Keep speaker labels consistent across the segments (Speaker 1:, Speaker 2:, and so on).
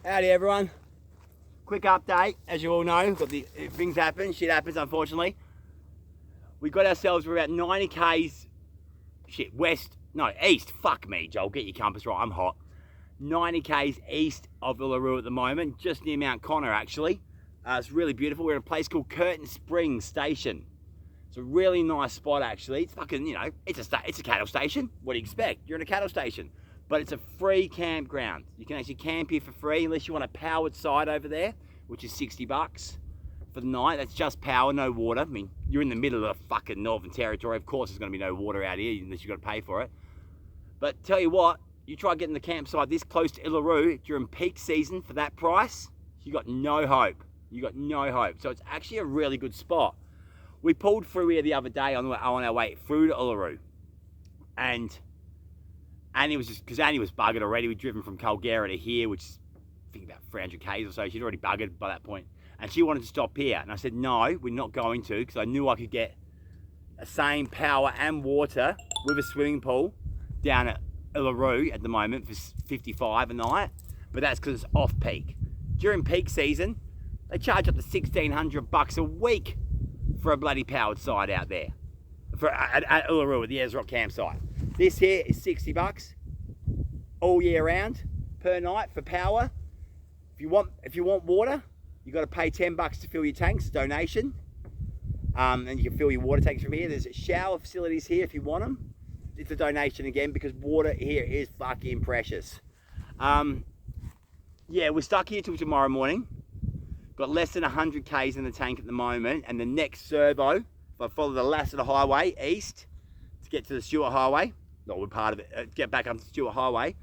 Speaker 1: Howdy everyone. Quick update, as you all know, things happen, shit happens unfortunately. We got ourselves, we're about 90 k's, east, fuck me Joel, get your compass right, I'm hot. 90 k's east of Uluru at the moment, just near Mount Connor actually. It's really beautiful. We're at a place called Curtin Springs Station. It's a really nice spot actually. It's fucking, it's a cattle station. What do you expect? You're in a cattle station. But it's a free campground. You can actually camp here for free unless you want a powered site over there, which is $60 for the night. That's just power, no water. I mean, you're in the middle of the fucking Northern Territory. Of course there's gonna be no water out here unless you've got to pay for it. But tell you what, you try getting the campsite this close to Uluru during peak season for that price, you got no hope. You got no hope. So it's actually a really good spot. We pulled through here the other day on our way through to Uluru. And Annie was because Annie was buggered already. We'd driven from Culgara to here, which is I think about 300 k's or so. She'd already buggered by that point. And she wanted to stop here. And I said, no, we're not going to, because I knew I could get the same power and water with a swimming pool down at Uluru at the moment for $55 a night. But that's because it's off peak. During peak season, they charge up to $1,600 a week for a bloody powered site out there. At Uluru at the Ayers Rock campsite. This here is $60 all year round per night for power. If you want water, you got to pay $10 to fill your tanks, donation. And you can fill your water tanks from here. There's shower facilities here if you want them. It's a donation again because water here is fucking precious. Yeah, we're stuck here till tomorrow morning. Got less than 100 k's in the tank at the moment, and the next servo, if I follow the Lassiter Highway east to get to the Stewart Highway, not we're part of it, get back up to Stewart Highway,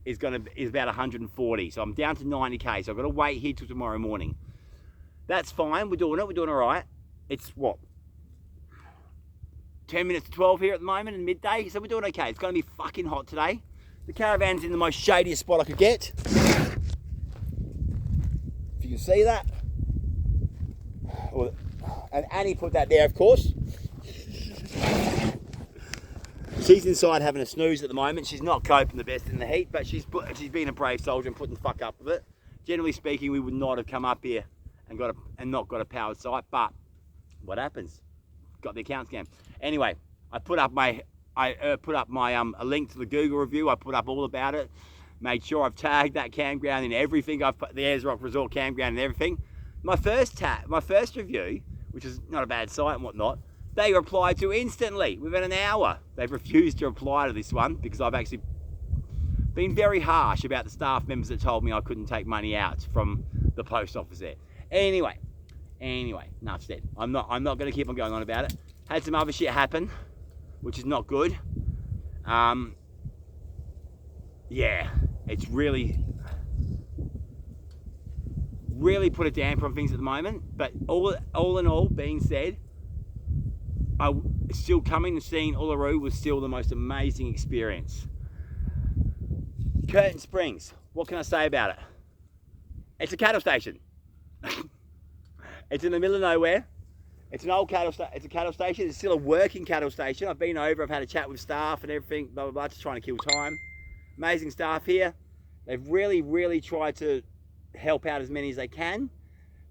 Speaker 1: is about 140. So I'm down to 90 k. So I've got to wait here till tomorrow morning. That's fine. We're doing all right. It's what, 10 minutes to 12 here at the moment in midday. So we're doing okay. It's going to be fucking hot today. The caravan's in the most shadiest spot I could get. If you can see that. And Annie put that there, of course. She's inside having a snooze at the moment. She's not coping the best in the heat, but she's been a brave soldier and putting the fuck up with it. Generally speaking, we would not have come up here and not got a powered site, but what happens? Got the account scam. Anyway, I put up a link to the Google review. I put up all about it. Made sure I've tagged that campground in everything. I've put the Ayers Rock Resort campground and everything. My first review, which is not a bad site and whatnot, they replied to instantly within an hour. They've refused to reply to this one because I've actually been very harsh about the staff members that told me I couldn't take money out from the post office there. Anyway, enough said. I'm not going to keep on going on about it. Had some other shit happen, which is not good. Yeah, it's really put a damper on things at the moment. But all in all, being said, still coming and seeing Uluru was still the most amazing experience. Curtin Springs, what can I say about it? It's a cattle station. It's in the middle of nowhere. It's an old cattle station. It's a cattle station. It's still a working cattle station. I've been over. I've had a chat with staff and everything. Blah blah blah. Just trying to kill time. Amazing staff here. They've really tried to help out as many as they can.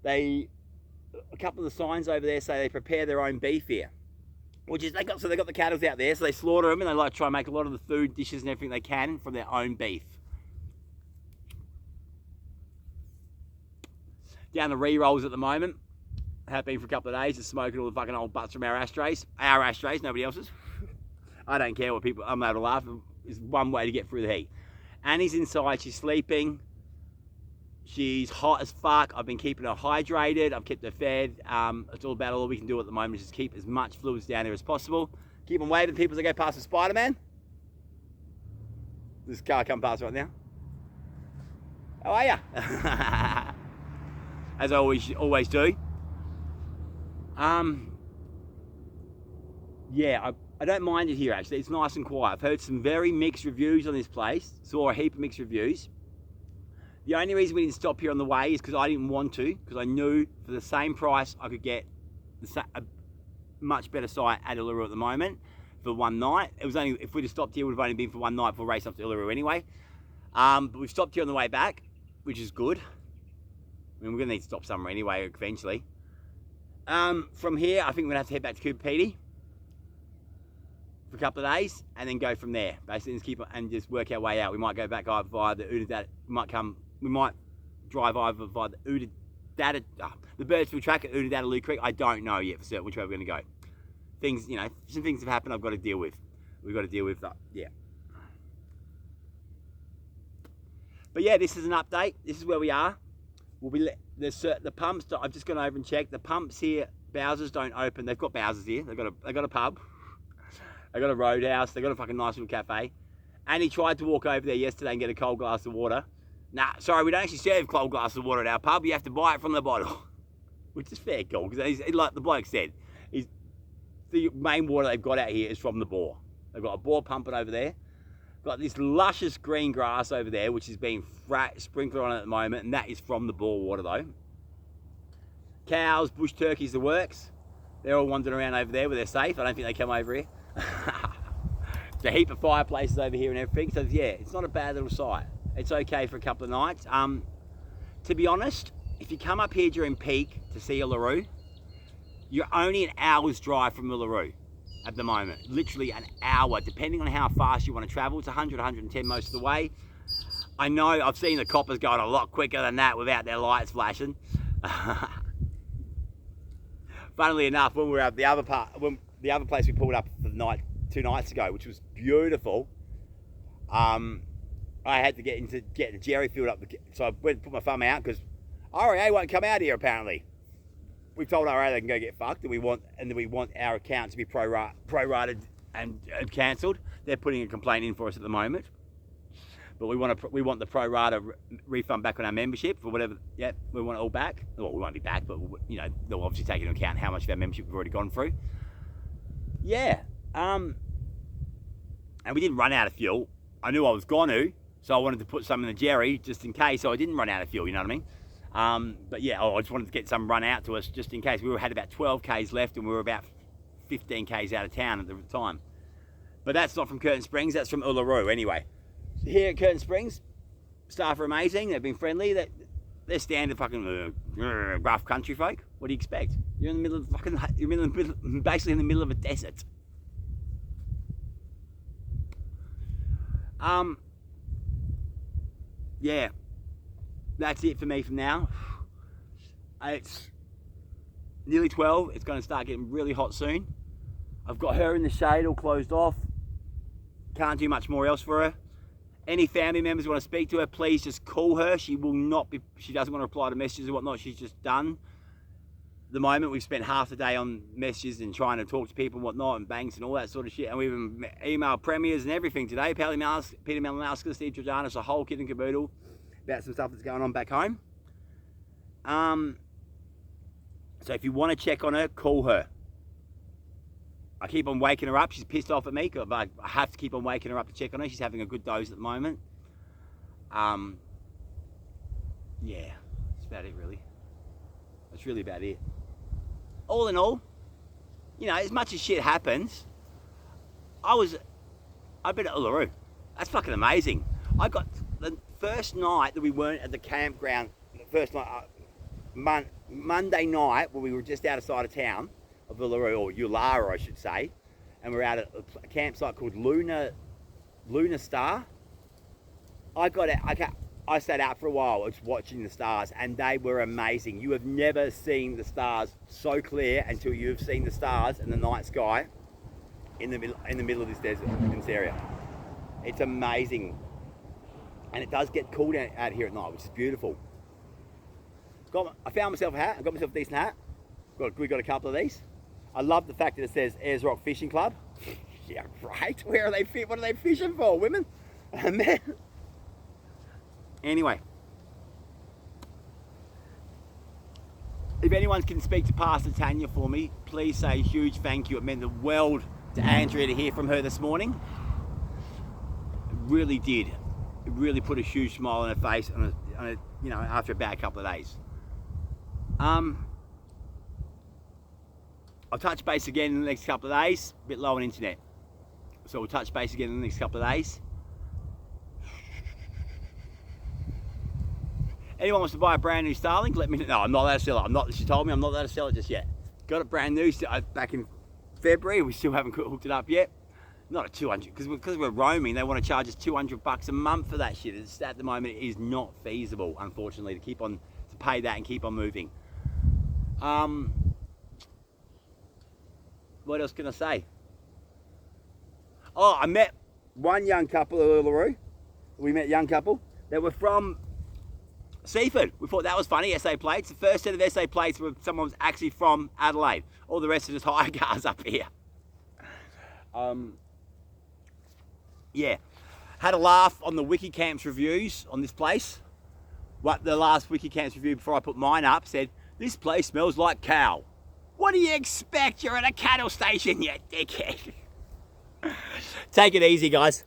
Speaker 1: A couple of the signs over there say they prepare their own beef here, which is they got the cattle out there, so they slaughter them and they like to try and make a lot of the food dishes and everything they can from their own beef. Down the re-rolls at the moment. Have been for a couple of days, just smoking all the fucking old butts from our ashtrays. Our ashtrays, nobody else's. I don't care what people, I'm able to laugh. It's one way to get through the heat. Annie's inside, she's sleeping. She's hot as fuck. I've been keeping her hydrated. I've kept her fed. It's all we can do at the moment is just keep as much fluids down there as possible. Keep on waving people as they go past the Spider-Man. This car come past right now. How are ya? As I always do. Yeah, I don't mind it here actually. It's nice and quiet. I've heard some very mixed reviews on this place. Saw a heap of mixed reviews. The only reason we didn't stop here on the way is because I didn't want to, because I knew for the same price I could get a much better site at Uluru at the moment for one night. It was only, if we'd have stopped here, it would have only been for one night before we race up to Uluru anyway. But we've stopped here on the way back. which is good. I mean, we're gonna need to stop somewhere anyway eventually. From here, I think we're gonna have to head back to Cooper Pedy for a couple of days, and then go from there. Basically, just keep and just work our way out. We might go back either via the Oodadada. We might drive either via the Oodadada, the Birdsville track at Oodadada Creek. I don't know yet for certain which way we're gonna go. Things, you know, some things have happened. I've got to deal with. We've got to deal with that. Yeah. But yeah, this is an update. This is where we are. We'll be the pumps. I've just gone over and checked. The pumps here, Bowsers don't open. They've got Bowsers here. They've got a pub. They got a roadhouse. They got a fucking nice little cafe. And he tried to walk over there yesterday and get a cold glass of water. Nah, sorry, we don't actually serve cold glass of water at our pub. You have to buy it from the bottle, which is fair, cool. Because like the bloke said, the main water they've got out here is from the bore. They've got a bore pumping over there. Got this luscious green grass over there, which is being sprinkled on at the moment, and that is from the bore water though. Cows, bush turkeys, the works. They're all wandering around over there where they're safe. I don't think they come over here. There's a heap of fireplaces over here and everything. So yeah, it's not a bad little site. It's okay for a couple of nights. To be honest, if you come up here during peak to see Uluru, you're only an hour's drive from Uluru at the moment. Literally an hour, depending on how fast you want to travel. It's 100, 110 most of the way. I know I've seen the coppers going a lot quicker than that without their lights flashing. Funnily enough, when we were at the other place we pulled up for the night 2 nights ago, which was beautiful, I had to get the jerry filled up. So I went and put my thumb out because RAA won't come out here apparently. We've told RAA they can go get fucked, and we want our account to be prorated and cancelled. They're putting a complaint in for us at the moment, but we want the prorata refund back on our membership for whatever. Yeah, we want it all back. Well, we won't be back, but you know they'll obviously take into account how much of our membership we've already gone through. Yeah, and we didn't run out of fuel. I knew I was going to, so I wanted to put some in the jerry just in case, so I didn't run out of fuel. You know what I mean? But yeah, I just wanted to get some run out to us just in case. We had about 12 k's left, and we were about 15 k's out of town at the time. But that's not from Curtin Springs, that's from Uluru anyway. Here at Curtin Springs, staff are amazing. They've been friendly. They're standard fucking rough country folk. What do you expect? You're in the middle of basically in the middle of a desert. Yeah. That's it for me from now. It's nearly 12. It's going to start getting really hot soon. I've got her in the shade all closed off. Can't do much more else for her. Any family members who want to speak to her, please just call her. She doesn't want to reply to messages and whatnot. She's just done. At the moment, we've spent half the day on messages and trying to talk to people and whatnot and banks and all that sort of shit. And we've emailed premiers and everything today. Peter Malinowski, Steve Georgianis, a whole kit and caboodle about some stuff that's going on back home. So if you want to check on her, call her. I keep on waking her up. She's pissed off at me, but I have to keep on waking her up to check on her. She's having a good dose at the moment. Yeah, that's about it really. That's really about it. All in all, you know, as much as shit happens, I've been at Uluru. That's fucking amazing. I got the first night that we weren't at the campground, the first night, Monday night, when we were just outside of town of Uluru, or Ulara I should say, and we're out at a campsite called Luna Star. I sat out for a while just watching the stars, and they were amazing. You have never seen the stars so clear until you've seen the stars in the night sky in the middle of this desert, in this area. It's amazing. And it does get cool out here at night, which is beautiful. I found myself a hat. I got myself a decent hat. We got a couple of these. I love the fact that it says Ayers Rock Fishing Club. Yeah, right. What are they fishing for, women? And then, anyway, if anyone can speak to Pastor Tanya for me, please say a huge thank you. It meant the world to Andrea to hear from her this morning. It really did. It really put a huge smile on her face, you know, after about a couple of days. I'll touch base again in the next couple of days. A bit low on internet, so we'll touch base again in the next couple of days. Anyone wants to buy a brand new Starlink, let me know. No, I'm not allowed to sell it. She told me I'm not allowed to sell it just yet. Got it brand new back in February. We still haven't hooked it up yet. Not a 200, because we're roaming, they want to charge us $200 a month for that shit. It's, at the moment, it is not feasible, unfortunately, to pay that and keep on moving. What else can I say? Oh, I met one young couple at Uluru. We met a young couple that were from Seaford. We thought that was funny, SA plates. The first set of SA plates were someone was actually from Adelaide. All the rest are just hire cars up here. Yeah, had a laugh on the Wikicamps reviews on this place. What the last Wikicamps review before I put mine up said, this place smells like cow. What do you expect? You're at a cattle station, you dickhead. Take it easy, guys.